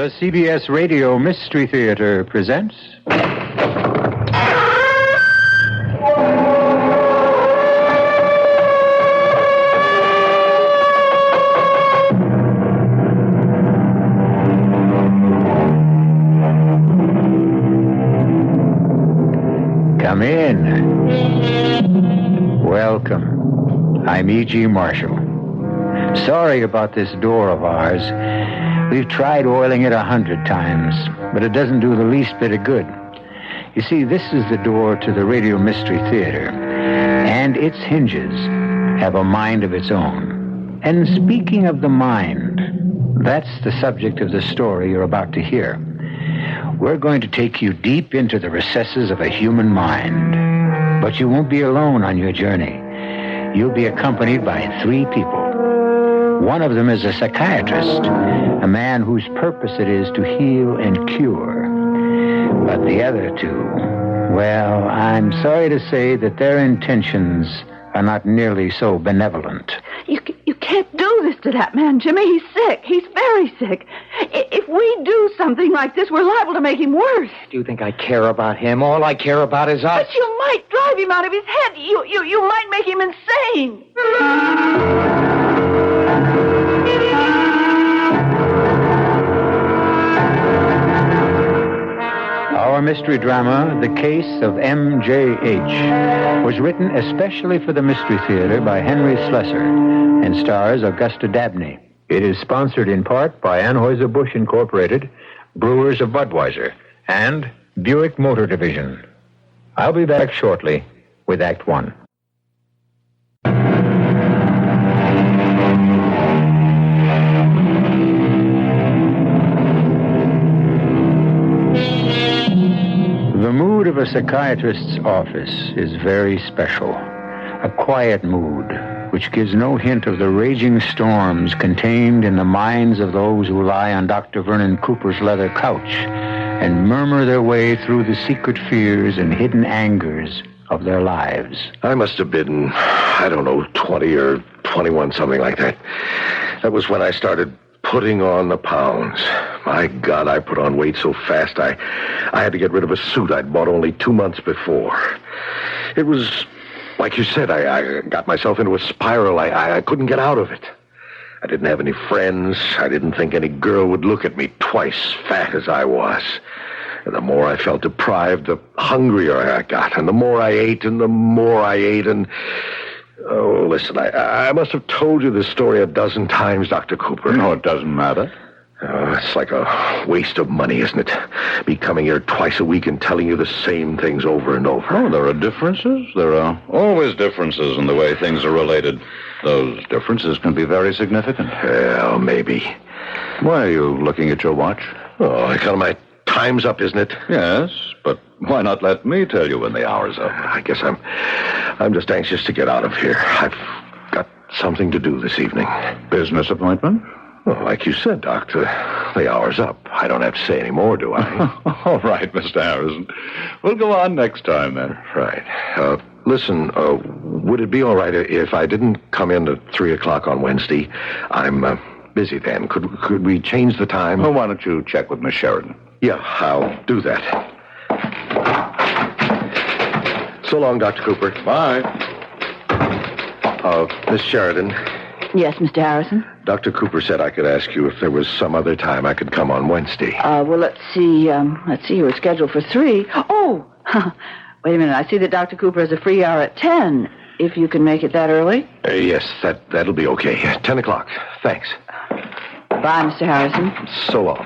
The CBS Radio Mystery Theater presents... Come in. Welcome. I'm E.G. Marshall. Sorry about this door of ours. We've tried oiling it 100 times, but it doesn't do the least bit of good. You see, this is the door to the Radio Mystery Theater, and its hinges have a mind of its own. And speaking of the mind, that's the subject of the story you're about to hear. We're going to take you deep into the recesses of a human mind. But you won't be alone on your journey. You'll be accompanied by 3 people. One of them is a psychiatrist, a man whose purpose it is to heal and cure. But the other 2, well, I'm sorry to say that their intentions are not nearly so benevolent. You can't do this to that man, Jimmy. He's sick. He's very sick. If we do something like this, we're liable to make him worse. Do you think I care about him? All I care about is us. But you might drive him out of his head. You might make him insane. Our mystery drama, The Case of MJH, was written especially for the Mystery Theater by Henry Slessor and stars Augusta Dabney. It is sponsored in part by Anheuser-Busch Incorporated, Brewers of Budweiser, and Buick Motor Division. I'll be back shortly with Act 1. The mood of a psychiatrist's office is very special. A quiet mood, which gives no hint of the raging storms contained in the minds of those who lie on Dr. Vernon Cooper's leather couch and murmur their way through the secret fears and hidden angers of their lives. I must have been, 20 or 21, something like that. That was when I started putting on the pounds. My God, I put on weight so fast I had to get rid of a suit I'd bought only 2 months before. It was, like you said, I got myself into a spiral. I couldn't get out of it. I didn't have any friends. I didn't think any girl would look at me twice fat as I was. And the more I felt deprived, the hungrier I got. And the more I ate, and the more I ate, and... Oh, listen, I must have told you this story a dozen times, Dr. Cooper. No, it doesn't matter. It's like a waste of money, isn't it? Me coming here twice a week and telling you the same things over and over. Oh, there are differences. There are always differences in the way things are related. Those differences can be very significant. Well, maybe. Why are you looking at your watch? Oh, I tell my time's up, isn't it? Yes, but why not let me tell you when the hour's up? I guess I'm just anxious to get out of here. I've got something to do this evening. Business appointment? Well, like you said, Doctor, the hour's up. I don't have to say any more, do I? All right, Mr. Harrison. We'll go on next time, then. Right. Listen, would it be all right if I didn't come in at 3 o'clock on Wednesday? I'm busy then. Could we change the time? Well, why don't you check with Miss Sheridan? Yeah, I'll do that. So long, Dr. Cooper. Bye. Miss Sheridan. Yes, Mr. Harrison? Dr. Cooper said I could ask you if there was some other time I could come on Wednesday. Well, let's see. You were scheduled for 3. Oh, wait a minute. I see that Dr. Cooper has a free hour at 10. If you can make it that early? Yes, that'll be okay. 10 o'clock. Thanks. Bye, Mr. Harrison. So long.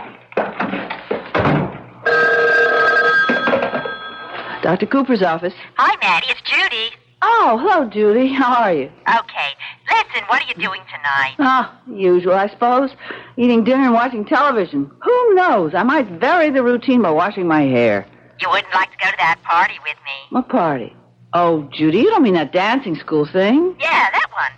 Dr. Cooper's office. Hi, Maddie. It's Judy. Oh, hello, Judy. How are you? Okay. Listen, what are you doing tonight? Usual, I suppose. Eating dinner and watching television. Who knows? I might vary the routine by washing my hair. You wouldn't like to go to that party with me? What party? Oh, Judy, you don't mean that dancing school thing? Yeah, that one.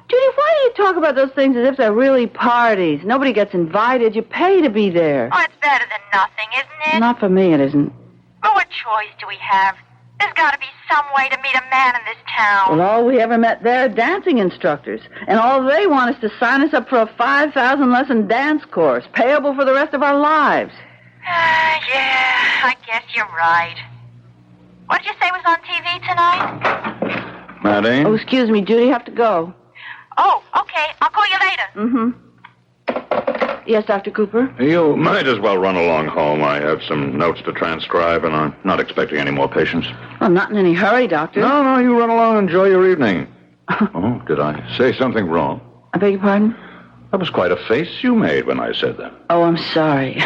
Judy, why do you talk about those things as if they're really parties? Nobody gets invited. You pay to be there. Oh, it's better than nothing, isn't it? Not for me, it isn't. Well, what choice do we have? There's got to be some way to meet a man in this town. Well, all we ever met there are dancing instructors. And all they want is to sign us up for a 5,000-lesson dance course, payable for the rest of our lives. Yeah, I guess you're right. What did you say was on TV tonight? Maddie? Oh, excuse me, Judy, have to go. Oh, okay. I'll call you later. Mm-hmm. Yes, Dr. Cooper? You might as well run along home. I have some notes to transcribe, and I'm not expecting any more patients. I'm not in any hurry, Doctor. No, you run along and enjoy your evening. Oh, did I say something wrong? I beg your pardon? That was quite a face you made when I said that. Oh, I'm sorry.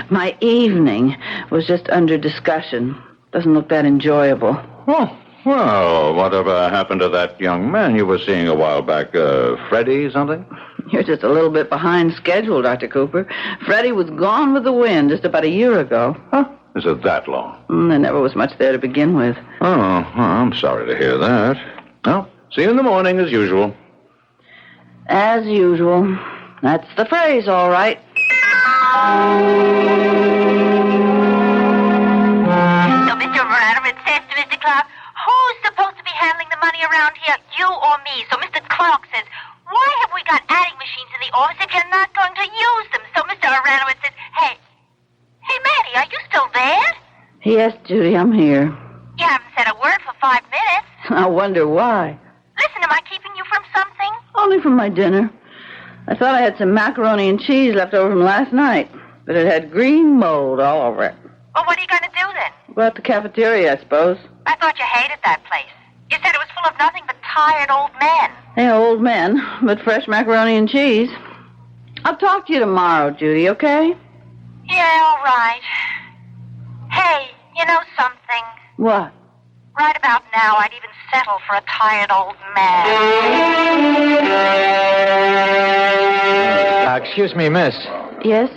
My evening was just under discussion. Doesn't look that enjoyable. Oh, well, whatever happened to that young man you were seeing a while back? Freddie something? You're just a little bit behind schedule, Dr. Cooper. Freddie was gone with the wind just about a year ago. Huh? Is it that long? There never was much there to begin with. Oh, I'm sorry to hear that. Well, see you in the morning as usual. As usual. That's the phrase, all right. So Mr. Radowitz says to Mr. Clark, who's supposed to be handling the money around here, you or me? So Mr. Clark says, why have we got adding machines in the office if you're not going to use them? So Mr. Radowitz says, hey, Maddie, are you still there? Yes, Judy, I'm here. You haven't said a word for 5 minutes. I wonder why. Listen, am I keeping you from something? Only from my dinner. I thought I had some macaroni and cheese left over from last night, but it had green mold all over it. Well, what are you going to do then? Go out to the cafeteria, I suppose. I thought you hated that place. You said it was full of nothing but tired old men. Hey, old men, but fresh macaroni and cheese. I'll talk to you tomorrow, Judy, okay? Yeah, all right. Hey, you know something? What? Right about now, I'd even settle for a tired old man. Excuse me, miss. Yes?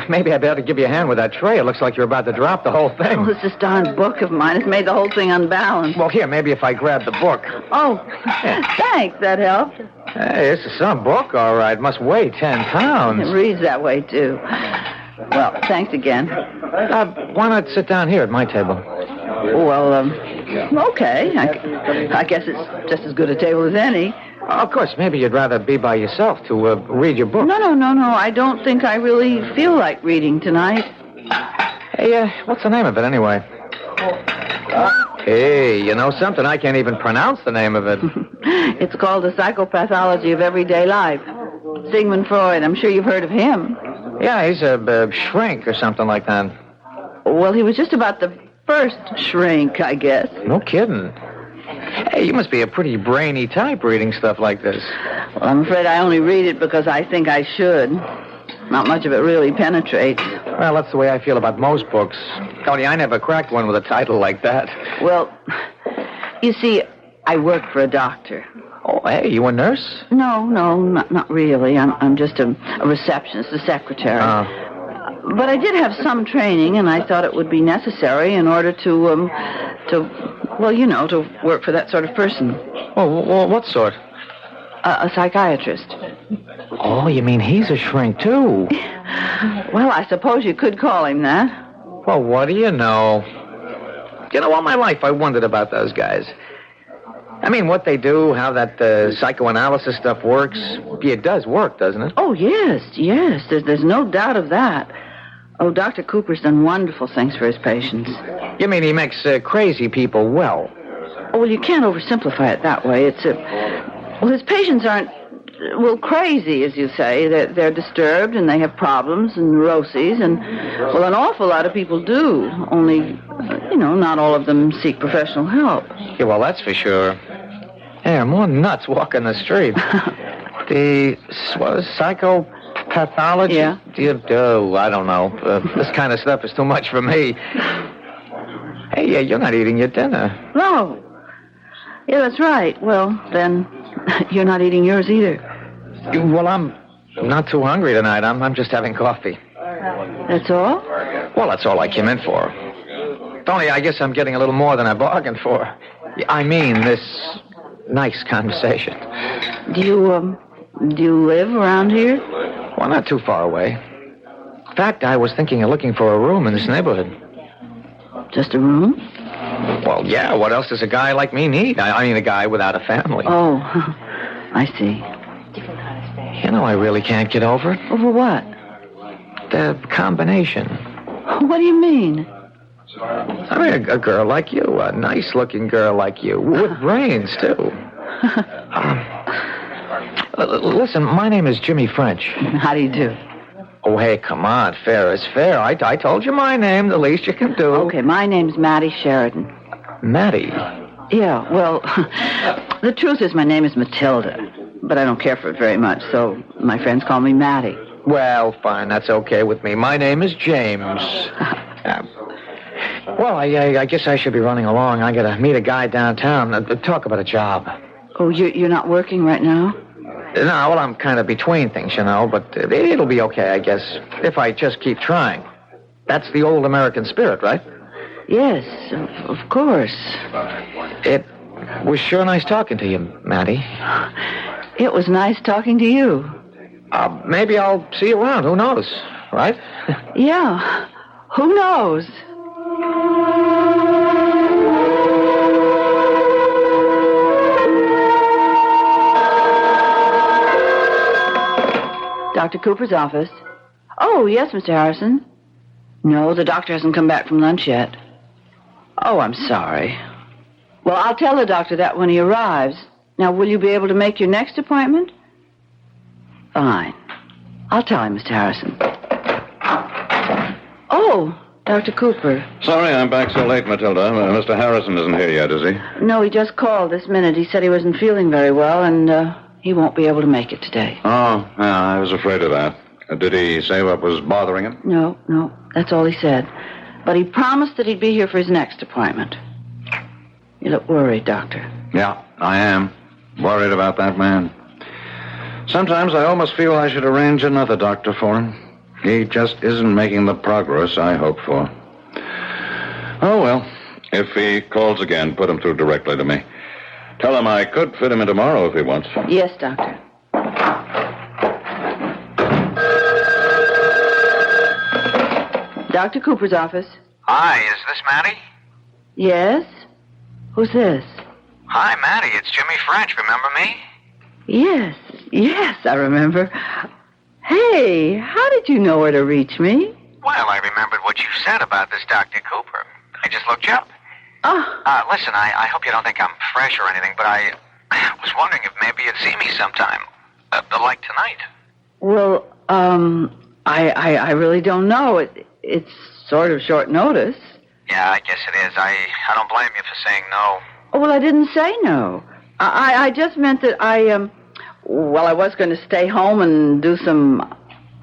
Maybe I better give you a hand with that tray. It looks like you're about to drop the whole thing. Oh, this darn book of mine has made the whole thing unbalanced. Well, here, maybe if I grab the book. Oh, thanks. That helped. Hey, this is some book, all right. Must weigh 10 pounds. It reads that way, too. Well, thanks again. Why not sit down here at my table? Well, okay. I guess it's just as good a table as any. Of course, maybe you'd rather be by yourself to read your book. No. I don't think I really feel like reading tonight. Hey, what's the name of it, anyway? Hey, you know something? I can't even pronounce the name of it. It's called The Psychopathology of Everyday Life. Sigmund Freud. I'm sure you've heard of him. Yeah, he's a shrink or something like that. Well, he was just about the first shrink, I guess. No kidding. Hey, you must be a pretty brainy type reading stuff like this. Well, I'm afraid I only read it because I think I should. Not much of it really penetrates. Well, that's the way I feel about most books. Tony, I never cracked one with a title like that. Well, you see, I work for a doctor. Oh, hey, you a nurse? No, not really. I'm just a receptionist, a secretary. But I did have some training, and I thought it would be necessary in order to work for that sort of person. Oh, what sort? A psychiatrist. Oh, you mean he's a shrink, too? Well, I suppose you could call him that. Well, what do you know? You know, all my life I wondered about those guys. I mean, what they do, how that psychoanalysis stuff works. It does work, doesn't it? Oh, yes. There's no doubt of that. Oh, Dr. Cooper's done wonderful things for his patients. You mean he makes crazy people well? Oh, well, you can't oversimplify it that way. Well, his patients aren't, crazy, as you say. They're disturbed, and they have problems and neuroses, and, well, an awful lot of people do. Only, not all of them seek professional help. Yeah, well, that's for sure. There are more nuts walking the street. The psychopathology? Yeah. I don't know. This kind of stuff is too much for me. Hey, you're not eating your dinner. No. Yeah, that's right. Well, then, you're not eating yours either. Well, I'm not too hungry tonight. I'm just having coffee. That's all? Well, that's all I came in for. Tony, I guess I'm getting a little more than I bargained for. I mean, this nice conversation. Do you live around here? Well, not too far away. In fact, I was thinking of looking for a room in this neighborhood. Just a room? Well, yeah, what else does a guy like me need? I mean, a guy without a family. Oh, I see. You know, I really can't get over it. Over what? The combination. What do you mean? I mean, a girl like you, a nice-looking girl like you, with brains, too. Listen, my name is Jimmy French. How do you do? Oh, hey, come on. Fair is fair. I told you my name, the least you can do. Okay, my name's Mattie Sheridan. Mattie? Yeah, well, the truth is my name is Matilda, but I don't care for it very much, so my friends call me Mattie. Well, fine, that's okay with me. My name is James. Well, I guess I should be running along. I gotta meet a guy downtown, talk about a job. Oh, you're not working right now? No, well, I'm kind of between things, you know, but it'll be okay, I guess, if I just keep trying. That's the old American spirit, right? Yes, of course. It was sure nice talking to you, Mattie. It was nice talking to you. Maybe I'll see you around. Who knows, right? Yeah, who knows? Dr. Cooper's office. Oh, yes, Mr. Harrison. No, the doctor hasn't come back from lunch yet. Oh, I'm sorry. Well, I'll tell the doctor that when he arrives. Now, will you be able to make your next appointment? Fine. I'll tell him, Mr. Harrison. Oh, Dr. Cooper. Sorry I'm back so late, Matilda. Mr. Harrison isn't here yet, is he? No, he just called this minute. He said he wasn't feeling very well, and he won't be able to make it today. Oh, yeah, I was afraid of that. Did he say what was bothering him? No, that's all he said. But he promised that he'd be here for his next appointment. You look worried, Doctor. Yeah, I am. Worried about that man. Sometimes I almost feel I should arrange another doctor for him. He just isn't making the progress I hoped for. Oh, well, if he calls again, put him through directly to me. Tell him I could fit him in tomorrow if he wants. Yes, Doctor. Dr. Cooper's office. Hi, is this Mattie? Yes? Who's this? Hi, Mattie. It's Jimmy French. Remember me? Yes, I remember. Hey, how did you know where to reach me? Well, I remembered what you said about this Dr. Cooper. I just looked you up. Oh. Listen, I hope you don't think I'm fresh or anything, but I was wondering if maybe you'd see me sometime. Like tonight. Well, I really don't know. It's sort of short notice. Yeah, I guess it is. I don't blame you for saying no. Oh, well, I didn't say no. I just meant that I was going to stay home and do some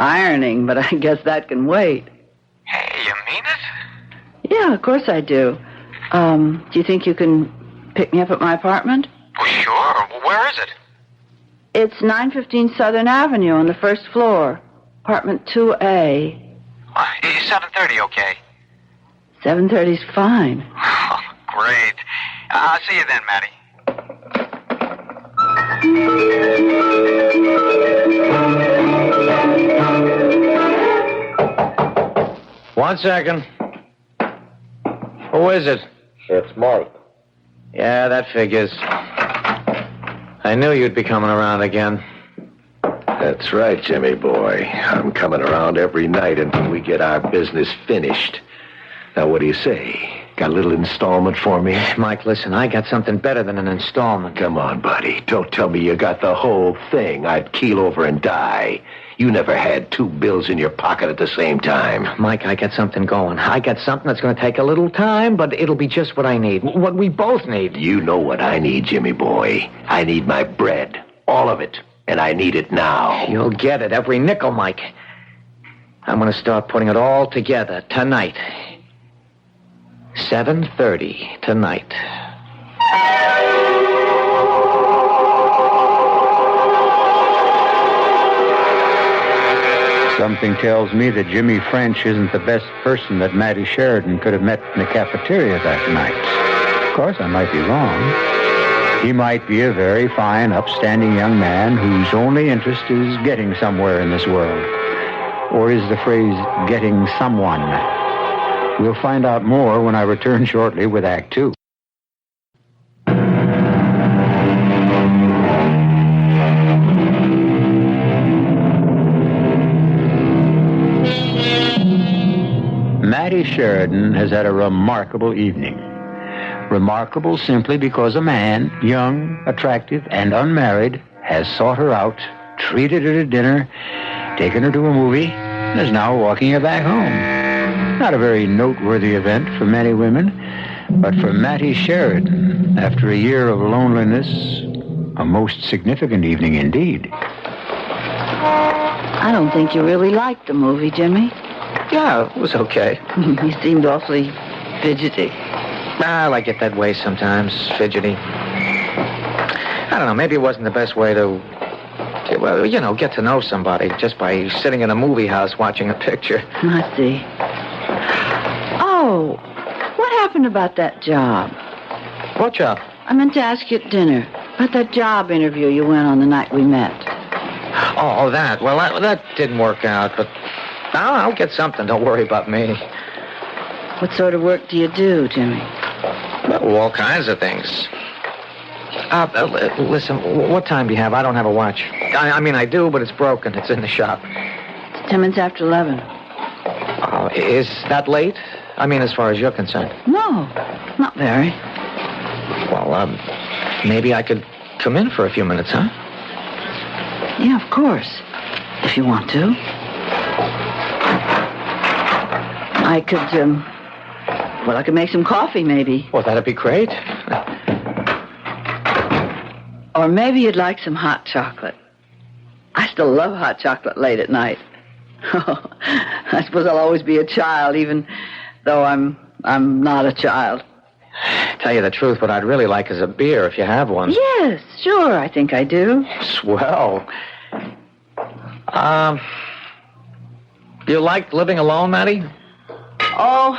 ironing, but I guess that can wait. Hey, you mean it? Yeah, of course I do. Do you think you can pick me up at my apartment? Well, sure. Where is it? It's 915 Southern Avenue on the first floor. Apartment 2A. Is 7:30 okay? 7:30's fine. Oh, great. I'll see you then, Mattie. 1 second. Who is it? It's Mark. Yeah, that figures. I knew you'd be coming around again. That's right, Jimmy boy. I'm coming around every night until we get our business finished. Now, what do you say? Got a little installment for me? Mike, listen, I got something better than an installment. Come on, buddy. Don't tell me you got the whole thing. I'd keel over and die. You never had 2 bills in your pocket at the same time. Mike, I got something going. I got something that's going to take a little time, but it'll be just what I need. What we both need. You know what I need, Jimmy boy. I need my bread. All of it. And I need it now. You'll get it. Every nickel, Mike. I'm going to start putting it all together tonight. 7:30 tonight. Something tells me that Jimmy French isn't the best person that Mattie Sheridan could have met in the cafeteria that night. Of course, I might be wrong. He might be a very fine, upstanding young man whose only interest is getting somewhere in this world. Or is the phrase getting someone? We'll find out more when I return shortly with Act Two. Mattie Sheridan has had a remarkable evening. Remarkable simply because a man, young, attractive, and unmarried, has sought her out, treated her to dinner, taken her to a movie, and is now walking her back home. Not a very noteworthy event for many women, but for Mattie Sheridan, after a year of loneliness, a most significant evening indeed. I don't think you really liked the movie, Jimmy. Yeah, it was okay. You seemed awfully fidgety. I like it that way sometimes, fidgety. I don't know, maybe it wasn't the best way to, well, you know, get to know somebody just by sitting in a movie house watching a picture. I see. Oh, what happened about that job? What job? I meant to ask you at dinner about that job interview you went on the night we met. Oh, that. Well, that didn't work out, but I'll get something. Don't worry about me. What sort of work do you do, Jimmy? Well, all kinds of things. Listen, what time do you have? I don't have a watch. I mean, I do, but it's broken. It's in the shop. It's 10 minutes after 11. Is that late? I mean, as far as you're concerned. No, not very. Well, maybe I could come in for a few minutes, huh? Yeah, of course. If you want to. I could, I could make some coffee, maybe. Well, that'd be great. Or maybe you'd like some hot chocolate. I still love hot chocolate late at night. I suppose I'll always be a child, even though I'm not a child. Tell you the truth, what I'd really like is a beer, if you have one. Yes, sure, I think I do. Swell. You like living alone, Mattie? Oh,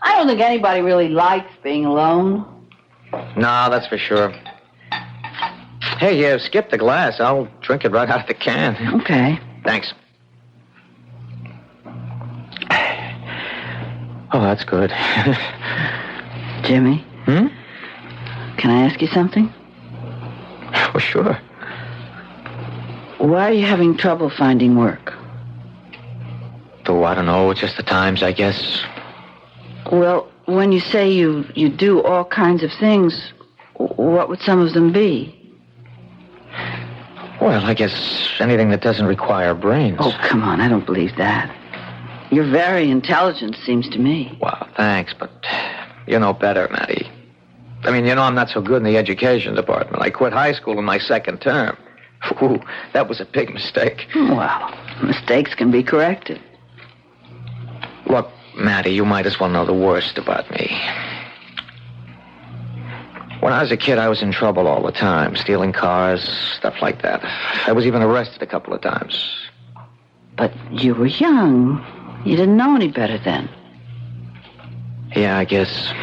I don't think anybody really likes being alone. No, that's for sure. Hey, you skipped the glass. I'll drink it right out of the can. Okay. Thanks. Oh, that's good. Jimmy? Can I ask you something? Well, sure. Why are you having trouble finding work? Oh, I don't know. It's just the times, I guess. Well, when you say you do all kinds of things, what would some of them be? Well, I guess anything that doesn't require brains. Oh, come on. I don't believe that. You're very intelligent, seems to me. Well, thanks, but you know better, Mattie. I mean, you know I'm not so good in the education department. I quit high school in my second term. Ooh, that was a big mistake. Well, mistakes can be corrected. Look, Mattie, you might as well know the worst about me. When I was a kid, I was in trouble all the time, stealing cars, stuff like that. I was even arrested a couple of times. But you were young. You didn't know any better then. Yeah, I guess.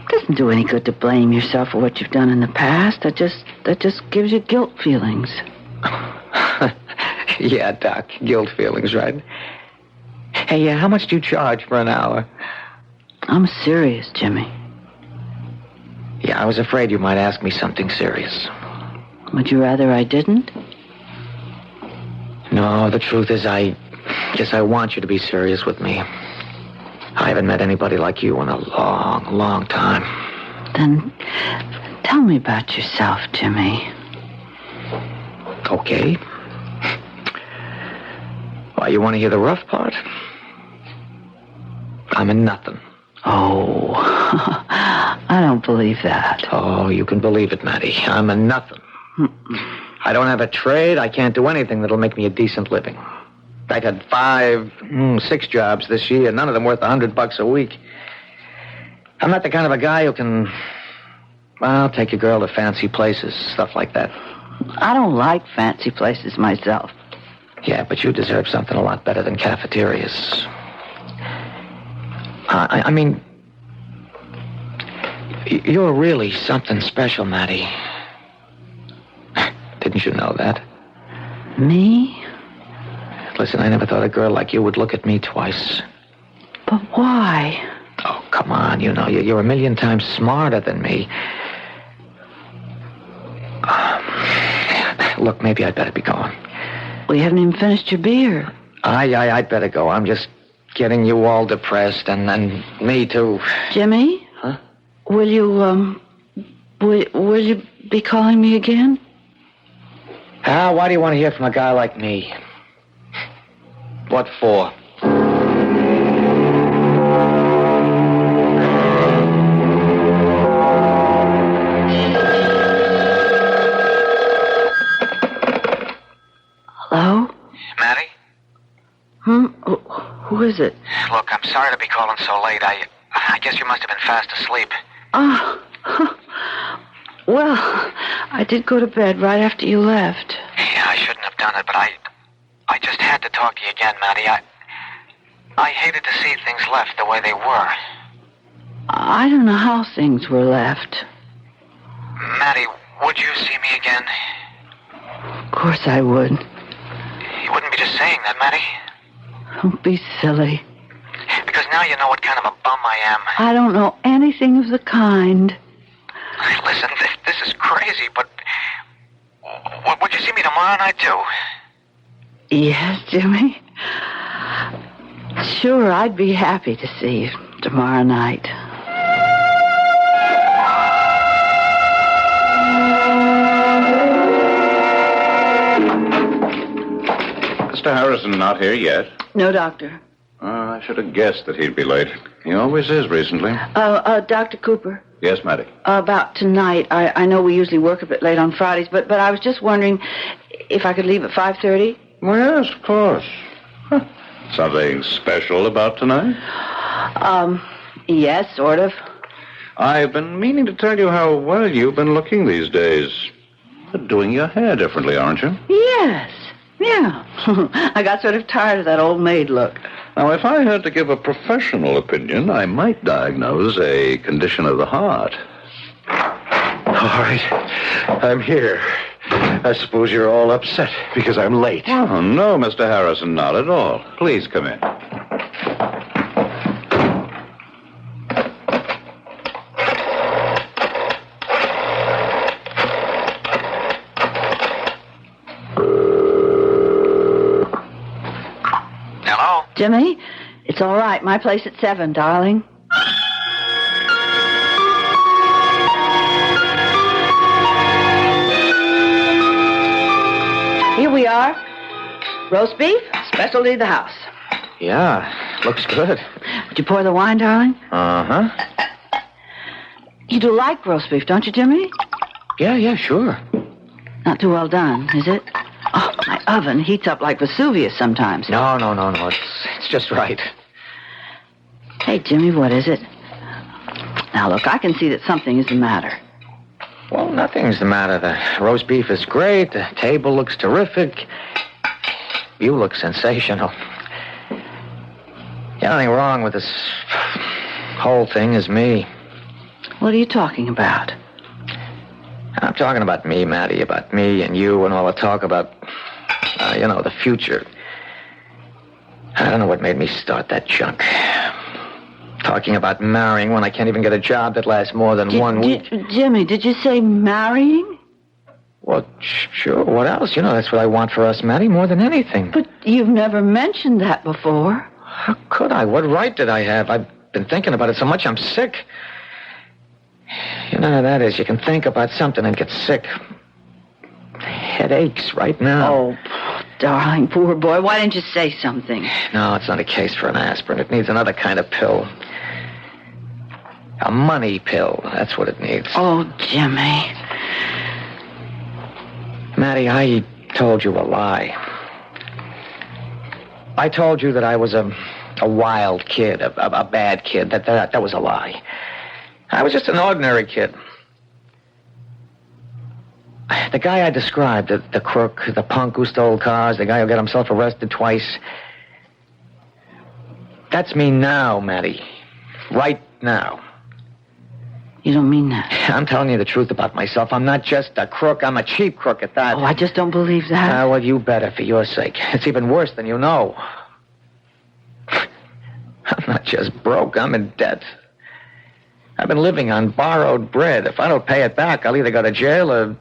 It doesn't do any good to blame yourself for what you've done in the past. That just gives you guilt feelings. Yeah, Doc, guilt feelings, right? Hey, how much do you charge for an hour? I'm serious, Jimmy. Yeah, I was afraid you might ask me something serious. Would you rather I didn't? No, the truth is I guess I want you to be serious with me. I haven't met anybody like you in a long, long time. Then tell me about yourself, Jimmy. Okay. Why, you want to hear the rough part? I'm a nothing. Oh, I don't believe that. Oh, you can believe it, Mattie. I'm a nothing. I don't have a trade. I can't do anything that'll make me a decent living. I've had 6 jobs this year, none of them worth $100 a week. I'm not the kind of a guy who can, well, take a girl to fancy places, stuff like that. I don't like fancy places myself. Yeah, but you deserve something a lot better than cafeterias. I mean, you're really something special, Mattie. Didn't you know that? Me? Listen, I never thought a girl like you would look at me twice. But why? Oh, come on. You know, you're a million times smarter than me. Look, maybe I'd better be going. Well, you haven't even finished your beer. I'd better go. I'm just getting you all depressed, and me too. Jimmy? Huh? Will you be calling me again? Why do you want to hear from a guy like me? What for? Hello? Maddie? Who is it? Look, I'm sorry to be calling so late. I guess you must have been fast asleep. Oh, well, I did go to bed right after you left. Yeah, I shouldn't have done it, but I just had to talk to you again, Maddie. I hated to see things left the way they were. I don't know how things were left. Maddie, would you see me again? Of course I would. You wouldn't be just saying that, Maddie? Don't be silly. Because now you know what kind of a bum I am. I don't know anything of the kind. Listen, this is crazy, but would you see me tomorrow night, too? Yes, Jimmy. Sure, I'd be happy to see you tomorrow night. Mr. Harrison not here yet? No, Doctor. I should have guessed that he'd be late. He always is recently. Dr. Cooper. Yes, Maddie. About tonight. I know we usually work a bit late on Fridays, but I was just wondering if I could leave at 5:30. Well, yes, of course. Huh. Something special about tonight? Yes, sort of. I've been meaning to tell you how well you've been looking these days. You're doing your hair differently, aren't you? Yes. Yeah. I got sort of tired of that old maid look. Now, if I had to give a professional opinion, I might diagnose a condition of the heart. All right. I'm here. I suppose you're all upset because I'm late. Oh, no, Mr. Harrison, not at all. Please come in. Hello? Jimmy, it's all right. My place at 7, darling. Here we are. Roast beef, specialty of the house. Yeah, looks good. Would you pour the wine, darling? Uh-huh. You do like roast beef, don't you, Jimmy? Yeah, sure. Not too well done, is it? Oh, my oven heats up like Vesuvius sometimes. No. It's just right. Hey, Jimmy, what is it? Now, look, I can see that something is the matter. Well, nothing's the matter. The roast beef is great. The table looks terrific. You look sensational. The only thing wrong with this whole thing is me. What are you talking about? I'm talking about me, Maddie, about me and you and all the talk about, the future. I don't know what made me start that junk. Talking about marrying when I can't even get a job that lasts more than 1 week. Jimmy, did you say marrying? Well, sure. What else? That's what I want for us, Maddie, more than anything. But you've never mentioned that before. How could I? What right did I have? I've been thinking about it so much I'm sick. You know how that is. You can think about something and get sick. Head aches right now. Oh, darling, poor boy. Why didn't you say something? No, it's not a case for an aspirin. It needs another kind of pill. A money pill. That's what it needs. Oh, Jimmy. Maddie, I told you a lie. I told you that I was a wild kid, a bad kid. That was a lie. I was just an ordinary kid. The guy I described, the crook, the punk who stole cars, the guy who got himself arrested twice. That's me now, Maddie. Right now. You don't mean that. I'm telling you the truth about myself. I'm not just a crook. I'm a cheap crook at that. Oh, I just don't believe that. Well, you better, for your sake. It's even worse than you know. I'm not just broke. I'm in debt. I've been living on borrowed bread. If I don't pay it back, I'll either go to jail or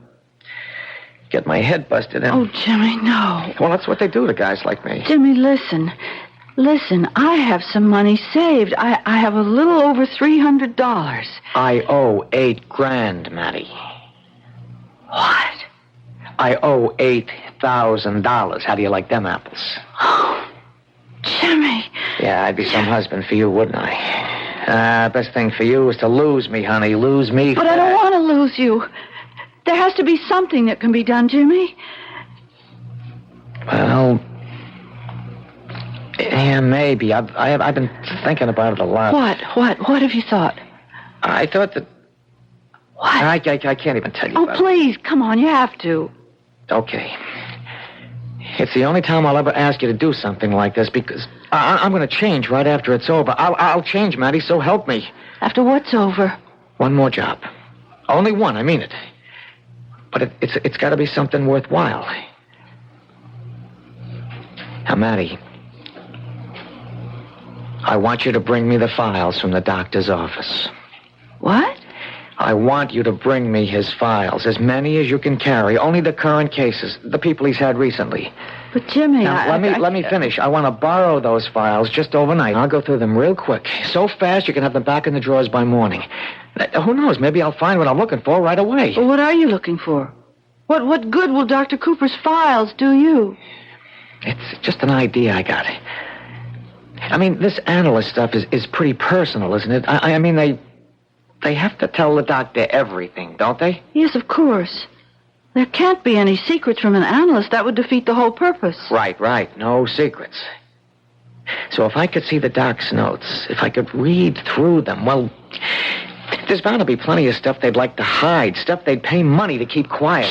get my head busted in. Oh, Jimmy, no. Well, that's what they do to guys like me. Jimmy, listen. Listen, I have some money saved. I have a little over $300. I owe $8,000, Matty. What? I owe $8,000. How do you like them apples? Oh, Jimmy. Yeah, I'd be some husband for you, wouldn't I? Best thing for you is to lose me, honey. Lose me. But I don't want to lose you. There has to be something that can be done, Jimmy. Well, yeah, maybe. I've been thinking about it a lot. What have you thought? I thought that... What? I can't even tell you Oh, about please, come on, you have to. it. Okay. It's the only time I'll ever ask you to do something like this because I'm going to change right after it's over. I'll change, Matty, so help me. After what's over? One more job. Only one, I mean it. But it's got to be something worthwhile. Now, Matty, I want you to bring me the files from the doctor's office. What? I want you to bring me his files, as many as you can carry, only the current cases, the people he's had recently. But, Jimmy, Now, let me finish. I want to borrow those files just overnight. I'll go through them real quick, so fast you can have them back in the drawers by morning. Who knows? Maybe I'll find what I'm looking for right away. Well, what are you looking for? What good will Dr. Cooper's files do you? It's just an idea I got. I mean, this analyst stuff is pretty personal, isn't it? I mean, they have to tell the doctor everything, don't they? Yes, of course. There can't be any secrets from an analyst. That would defeat the whole purpose. Right. No secrets. So if I could see the doc's notes, if I could read through them, well, there's bound to be plenty of stuff they'd like to hide, stuff they'd pay money to keep quiet.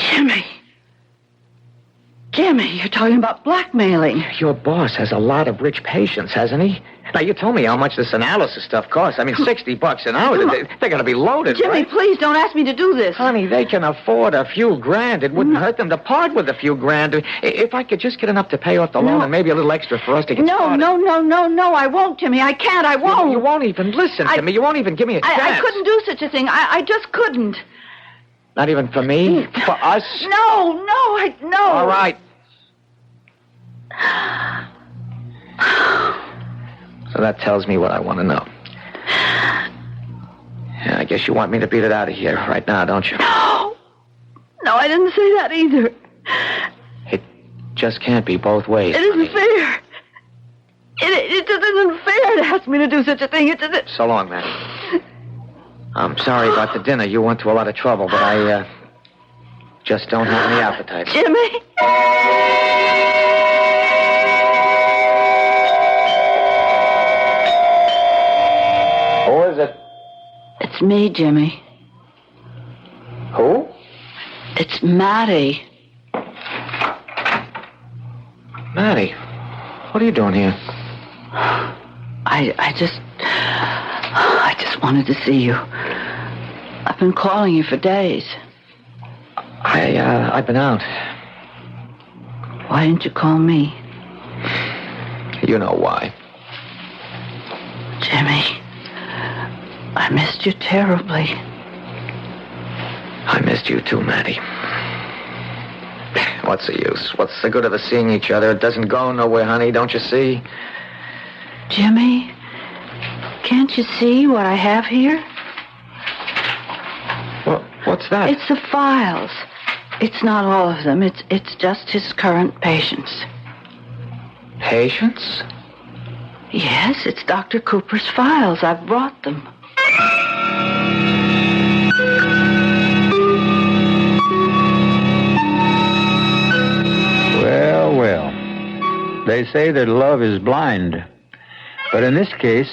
Jimmy, you're talking about blackmailing. Your boss has a lot of rich patients, hasn't he? Now, you told me how much this analysis stuff costs. I mean, $60 an hour. They're going to be loaded, Jimmy, right? please don't ask me to do this. Honey, they can afford a few grand. It wouldn't hurt them to part with a few grand. If I could just get enough to pay off the loan and maybe a little extra for us to get started. No, I won't, Jimmy. I can't, I won't. You won't even listen to me. You won't even give me a chance. I couldn't do such a thing. I just couldn't. Not even for me? For us? No. All right. So that tells me what I want to know. Yeah, I guess you want me to beat it out of here right now, don't you? No, I didn't say that either. It just can't be both ways. It isn't fair. It just isn't fair to ask me to do such a thing. It isn't... So long, Matty. I'm sorry about the dinner. You went to a lot of trouble, but I just don't have any appetite. Jimmy? Who is it? It's me, Jimmy. Who? It's Matty. Matty, what are you doing here? I just wanted to see you. I've been calling you for days. I've been out. Why didn't you call me? You know why. Jimmy, I missed you terribly. I missed you too, Matty. What's the use? What's the good of us seeing each other? It doesn't go nowhere, honey, don't you see? Jimmy, can't you see what I have here? What's that? It's the files. It's not all of them. It's just his current patients. Patients? Yes, it's Dr. Cooper's files. I've brought them. Well. They say that love is blind. But in this case,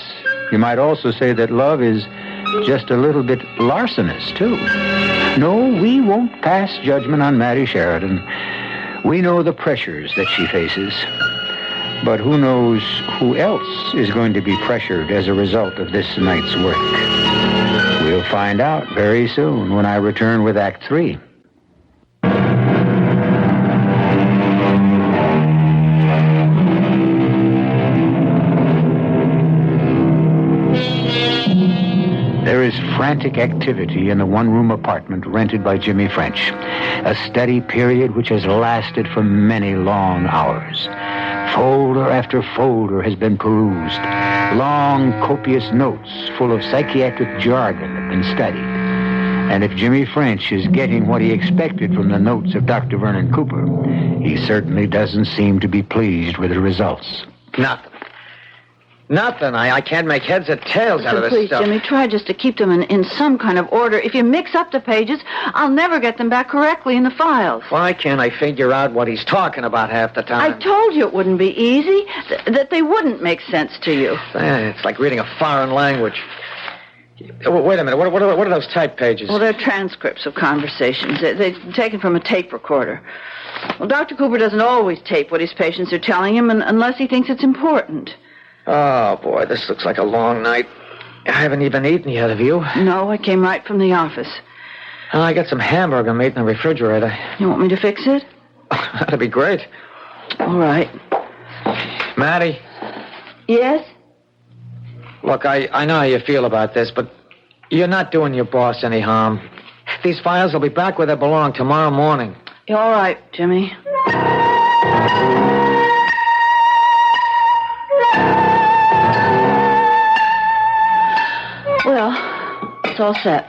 you might also say that love is just a little bit larcenous, too. No, we won't pass judgment on Matty Sheridan. We know the pressures that she faces. But who knows who else is going to be pressured as a result of this night's work? We'll find out very soon when I return with Act 3. is frantic activity in the one-room apartment rented by Jimmy French. A steady period which has lasted for many long hours. Folder after folder has been perused. Long, copious notes full of psychiatric jargon have been studied. And if Jimmy French is getting what he expected from the notes of Dr. Vernon Cooper, he certainly doesn't seem to be pleased with the results. Nothing. I can't make heads or tails out of this Please, stuff. Jimmy, try just to keep them in some kind of order. If you mix up the pages, I'll never get them back correctly in the files. Why can't I figure out what he's talking about half the time? I told you it wouldn't be easy, that they wouldn't make sense to you. It's like reading a foreign language. Wait a minute. What are those type pages? Well, they're transcripts of conversations. They're taken from a tape recorder. Well, Dr. Cooper doesn't always tape what his patients are telling him unless he thinks it's important. Oh, boy, this looks like a long night. I haven't even eaten yet, have you? No, I came right from the office. Oh, I got some hamburger meat in the refrigerator. You want me to fix it? That'd be great. All right. Maddie? Yes? Look, I know how you feel about this, but you're not doing your boss any harm. These files will be back where they belong tomorrow morning. You're all right, Jimmy. Well, it's all set.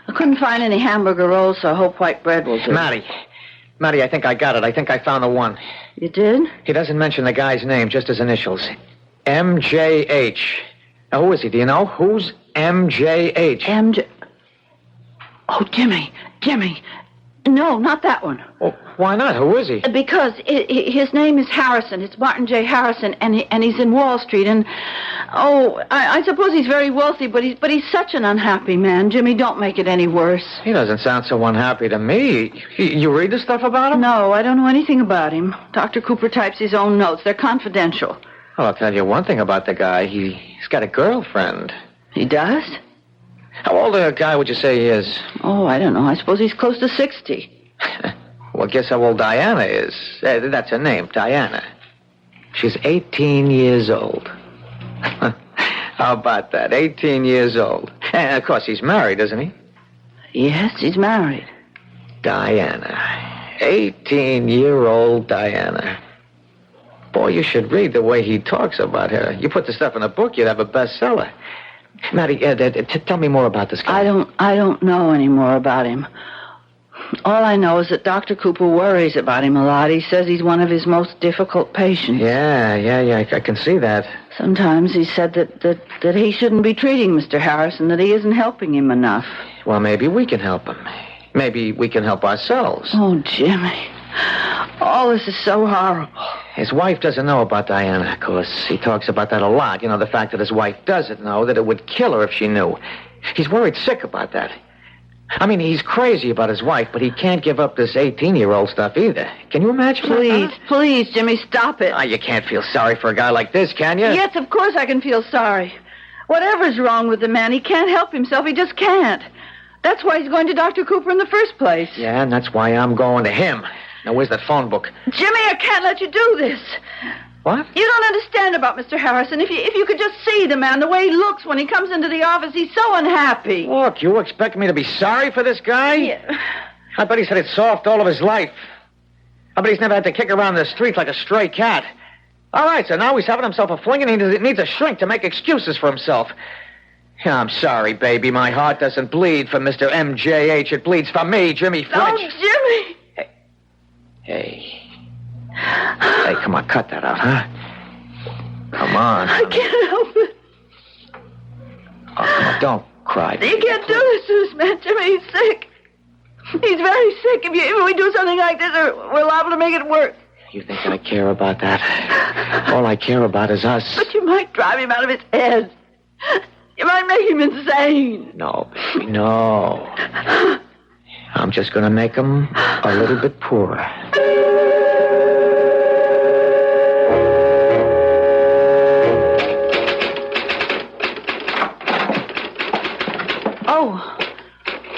I couldn't find any hamburger rolls, so I hope white bread will do. Maddie, I think I got it. I think I found the one. You did? He doesn't mention the guy's name, just his initials. MJH. Now, who is he? Do you know? Who's MJH? Oh, Jimmy. No, not that one. Well, why not? Who is he? Because his name is Harrison. It's Martin J. Harrison, and he's in Wall Street. And I suppose he's very wealthy, but he's such an unhappy man. Jimmy, don't make it any worse. He doesn't sound so unhappy to me. You read the stuff about him? No, I don't know anything about him. Dr. Cooper types his own notes. They're confidential. Well, I'll tell you one thing about the guy. He's got a girlfriend. He does? How old a guy would you say he is? Oh, I don't know. I suppose he's close to 60. Well, guess how old Diana is. That's her name, Diana. She's 18 years old. How about that? 18 years old. And, of course, he's married, isn't he? Yes, he's married. Diana. 18-year-old Diana. Boy, you should read the way he talks about her. You put the stuff in a book, you'd have a bestseller. Maddie, tell me more about this guy. I don't know any more about him. All I know is that Dr. Cooper worries about him a lot. He says he's one of his most difficult patients. Yeah, I can see that. Sometimes he said that he shouldn't be treating Mr. Harrison, that he isn't helping him enough. Well, maybe we can help him. Maybe we can help ourselves. Oh, Jimmy. All this is so horrible. His wife doesn't know about Diana, of course. He talks about that a lot. You know, the fact that his wife doesn't know, that it would kill her if she knew. He's worried sick about that. I mean, he's crazy about his wife, but he can't give up this 18-year-old stuff either. Can you imagine that? Please, Jimmy, stop it. You can't feel sorry for a guy like this, can you? Yes, of course I can feel sorry. Whatever's wrong with the man, he can't help himself. He just can't. That's why he's going to Dr. Cooper in the first place. Yeah, and that's why I'm going to him. Now, where's that phone book? Jimmy, I can't let you do this. What? You don't understand about Mr. Harrison. If you could just see the man, the way he looks when he comes into the office, he's so unhappy. Look, you expect me to be sorry for this guy? Yeah. I bet he's had it soft all of his life. I bet he's never had to kick around the streets like a stray cat. All right, so now he's having himself a fling and he needs a shrink to make excuses for himself. Yeah, I'm sorry, baby. My heart doesn't bleed for Mr. MJH. It bleeds for me, Jimmy French. Oh, Jimmy! Hey, come on, cut that out, huh? Come on. I can't help it. Oh, come on, don't cry. You can't do this to this man, Jimmy. He's sick. He's very sick. If we do something like this, we're liable to make it worse. You think I care about that? All I care about is us. But you might drive him out of his head. You might make him insane. No, baby, no. I'm just going to make him a little bit poorer. Oh,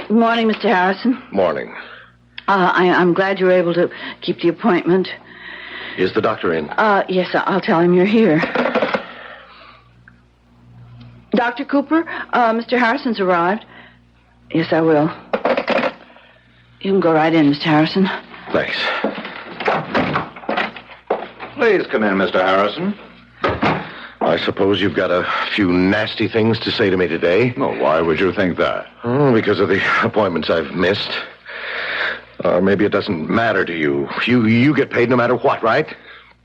good morning, Mr. Harrison. Morning. I'm glad you were able to keep the appointment. Is the doctor in? Yes, I'll tell him you're here. Dr. Cooper, Mr. Harrison's arrived. Yes, I will. You can go right in, Mr. Harrison. Thanks. Please come in, Mr. Harrison. I suppose you've got a few nasty things to say to me today? Well, why would you think that? Oh, because of the appointments I've missed. Or maybe it doesn't matter to you. You get paid no matter what, right?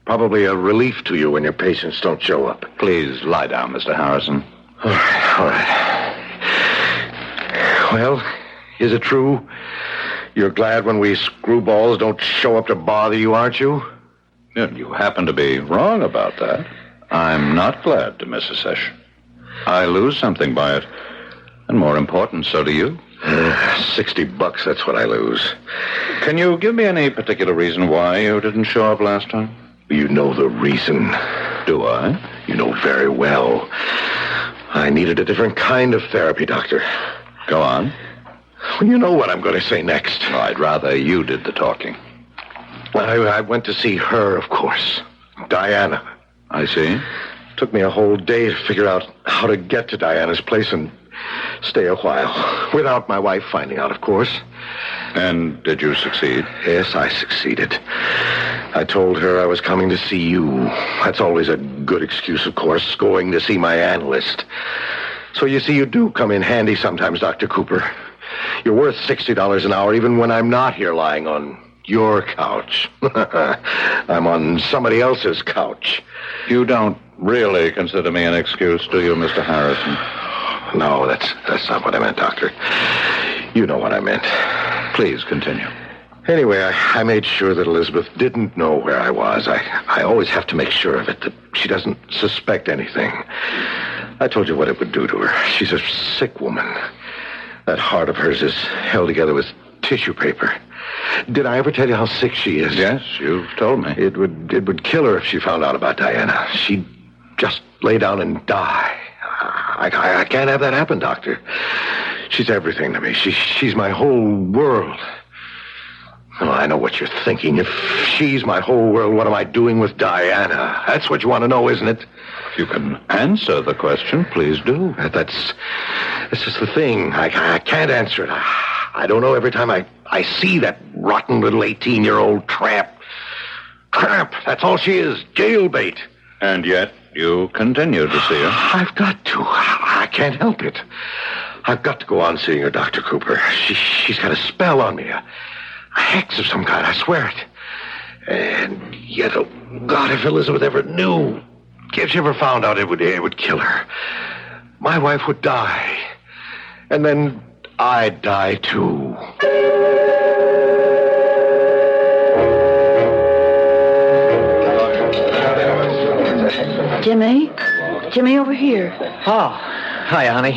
Probably a relief to you when your patients don't show up. Please lie down, Mr. Harrison. All right. Well, is it true? You're glad when we screwballs don't show up to bother you, aren't you? You happen to be wrong about that. I'm not glad to miss a session. I lose something by it. And more important, so do you. $60, that's what I lose. Can you give me any particular reason why you didn't show up last time? You know the reason. Do I? You know very well. I needed a different kind of therapy, Doctor. Go on. Well, you know what I'm going to say next. No, I'd rather you did the talking. I went to see her, of course. Diana. I see. Took me a whole day to figure out how to get to Diana's place and stay a while. Without my wife finding out, of course. And did you succeed? Yes, I succeeded. I told her I was coming to see you. That's always a good excuse, of course, going to see my analyst. So you see, you do come in handy sometimes, Dr. Cooper. You're worth $60 an hour even when I'm not here lying on your couch. I'm on somebody else's couch. You don't really consider me an excuse, do you, Mr. Harrison? No, that's not what I meant, Doctor. You know what I meant. Please continue. Anyway, I made sure that Elizabeth didn't know where I was. I always have to make sure of it, that she doesn't suspect anything. I told you what it would do to her. She's a sick woman. That heart of hers is held together with tissue paper. Did I ever tell you how sick she is? Yes, you've told me. It would kill her if she found out about Diana. She'd just lay down and die. I can't have that happen, Doctor. She's everything to me. She's my whole world. Oh, I know what you're thinking. If she's my whole world, what am I doing with Diana? That's what you want to know, isn't it? If you can answer the question, please do. That's just the thing. I can't answer it. I don't know. Every time I see that rotten little 18-year-old tramp. Tramp, that's all she is. Jailbait. And yet you continue to see her. I've got to. I can't help it. I've got to go on seeing her, Dr. Cooper. She's got a spell on me. A hex of some kind, I swear it. And yet, oh, God, if Elizabeth ever knew, if she ever found out, it would kill her. My wife would die. And then I'd die, too. Jimmy, over here. Oh, hi, honey.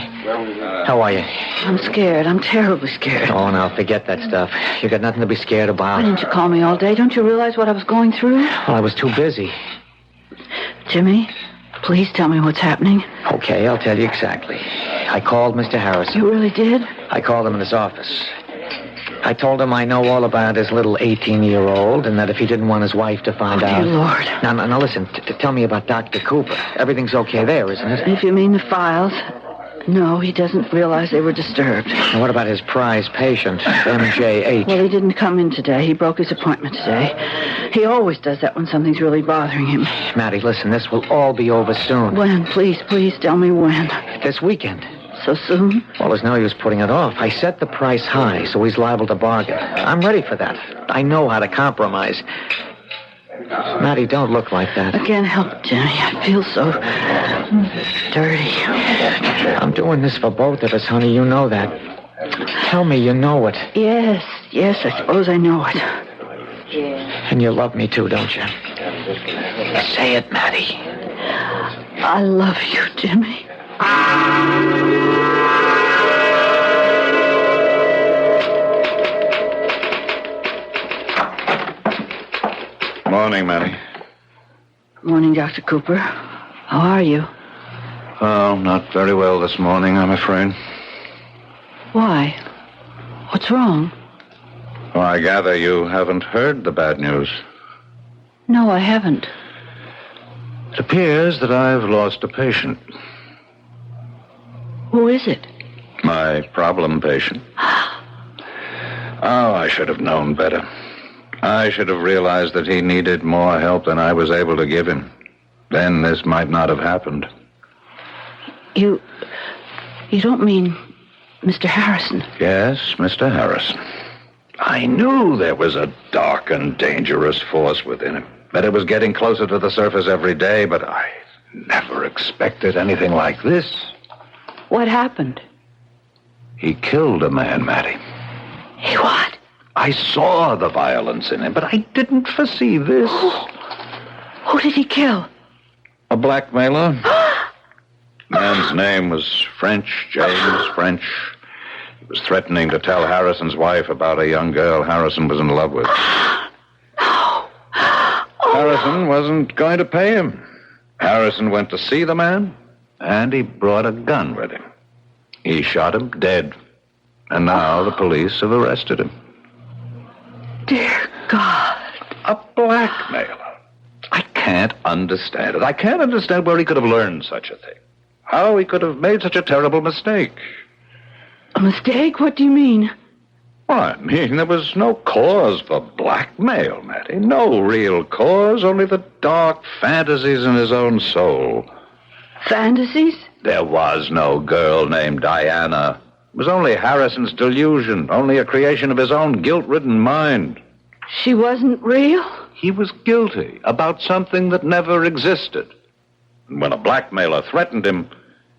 How are you? I'm scared. I'm terribly scared. Oh, now, forget that stuff. You got nothing to be scared about. Why didn't you call me all day? Don't you realize what I was going through? Well, I was too busy. Jimmy, please tell me what's happening. Okay, I'll tell you exactly. I called Mr. Harrison. You really did? I called him in his office. I told him I know all about his little 18-year-old and that if he didn't want his wife to find out... Oh, dear Lord. Now, listen, tell me about Dr. Cooper. Everything's okay there, isn't it? If you mean the files... No, he doesn't realize they were disturbed. Now, what about his prize patient, MJH? Well, he didn't come in today. He broke his appointment today. He always does that when something's really bothering him. Maddie, listen, this will all be over soon. When? Please tell me when. This weekend. So soon? Well, there's no use putting it off. I set the price high, so he's liable to bargain. I'm ready for that. I know how to compromise. Maddie, don't look like that. I can't help it, Jimmy. I feel so dirty. I'm doing this for both of us, honey. You know that. Tell me you know it. Yes, I suppose I know it. And you love me too, don't you? Say it, Maddie. I love you, Jimmy. Morning, Maddie. Morning, Dr. Cooper. How are you? Oh, not very well this morning, I'm afraid. Why? What's wrong? Well, I gather you haven't heard the bad news. No, I haven't. It appears that I've lost a patient. Who is it? My problem patient. Oh, I should have known better. I should have realized that he needed more help than I was able to give him. Then this might not have happened. You don't mean Mr. Harrison? Yes, Mr. Harrison. I knew there was a dark and dangerous force within him, that it was getting closer to the surface every day, but I never expected anything like this. What happened? He killed a man, Mattie. He what? I saw the violence in him, but I didn't foresee this. Who did he kill? A blackmailer. Man's name was French, James French. He was threatening to tell Harrison's wife about a young girl Harrison was in love with. Harrison wasn't going to pay him. Harrison went to see the man, and he brought a gun with him. He shot him dead, and now the police have arrested him. Dear God. A blackmailer. I can't understand it. I can't understand where he could have learned such a thing. How he could have made such a terrible mistake. A mistake? What do you mean? Well, I mean, there was no cause for blackmail, Mattie. No real cause, only the dark fantasies in his own soul. Fantasies? There was no girl named Diana. It was only Harrison's delusion, only a creation of his own guilt-ridden mind. She wasn't real? He was guilty about something that never existed. And when a blackmailer threatened him,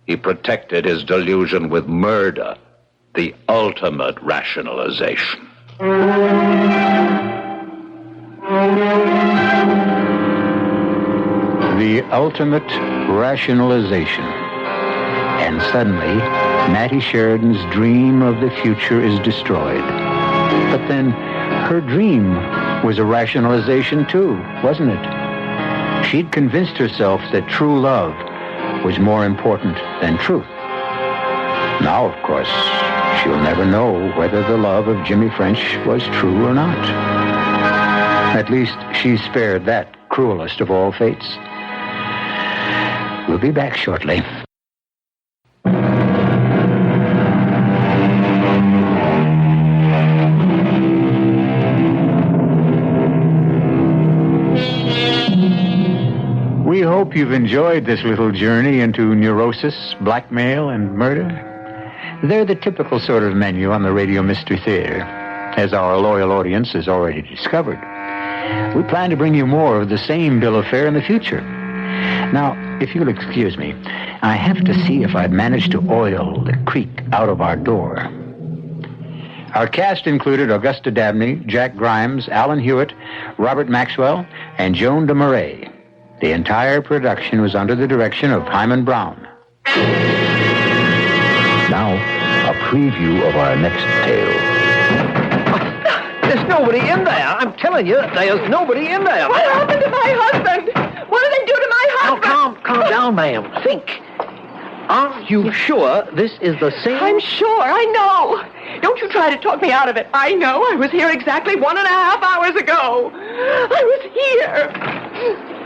he protected his delusion with murder, the ultimate rationalization. The ultimate rationalization. And suddenly, Mattie Sheridan's dream of the future is destroyed. But then, her dream was a rationalization too, wasn't it? She'd convinced herself that true love was more important than truth. Now, of course, she'll never know whether the love of Jimmy French was true or not. At least she's spared that cruelest of all fates. We'll be back shortly. We hope you've enjoyed this little journey into neurosis, blackmail, and murder. They're the typical sort of menu on the Radio Mystery Theater, as our loyal audience has already discovered. We plan to bring you more of the same bill of fare in the future. Now, if you'll excuse me, I have to see if I've managed to oil the creak out of our door. Our cast included Augusta Dabney, Jack Grimes, Alan Hewitt, Robert Maxwell, and Joan de Marais. The entire production was under the direction of Himan Brown. Now, a preview of our next tale. There's nobody in there. I'm telling you, there's nobody in there. What happened to my husband? What did they do to my husband? Now, calm down, ma'am. Think. Aren't you sure this is the same? I'm sure. I know. Don't you try to talk me out of it. I know. I was here exactly 1.5 hours ago. I was here.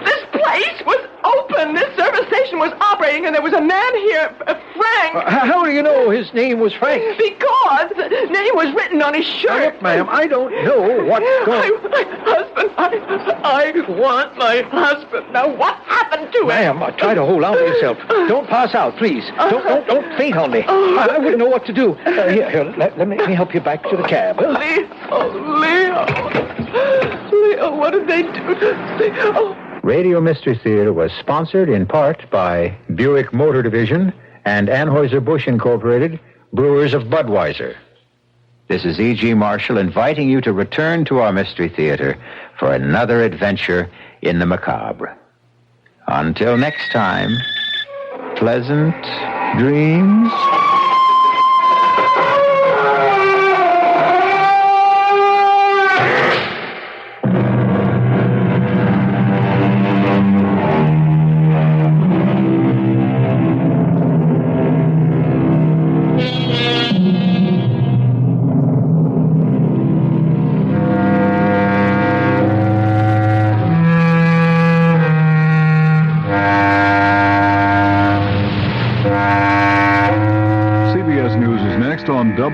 This place was open. This service station was operating, and there was a man here, Frank. How do you know his name was Frank? Because the name was written on his shirt. Look, ma'am, I don't know what's going on. My husband. I want my husband. Now, what happened to him? Ma'am, try to hold on to yourself. Don't pass out, please. Don't faint on me. I wouldn't know what to do. Here, let me help you back to the cab. Leo, what did they do to Leo? Radio Mystery Theater was sponsored in part by Buick Motor Division and Anheuser-Busch Incorporated, brewers of Budweiser. This is E.G. Marshall inviting you to return to our Mystery Theater for another adventure in the macabre. Until next time, pleasant dreams.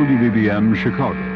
WBBM Chicago.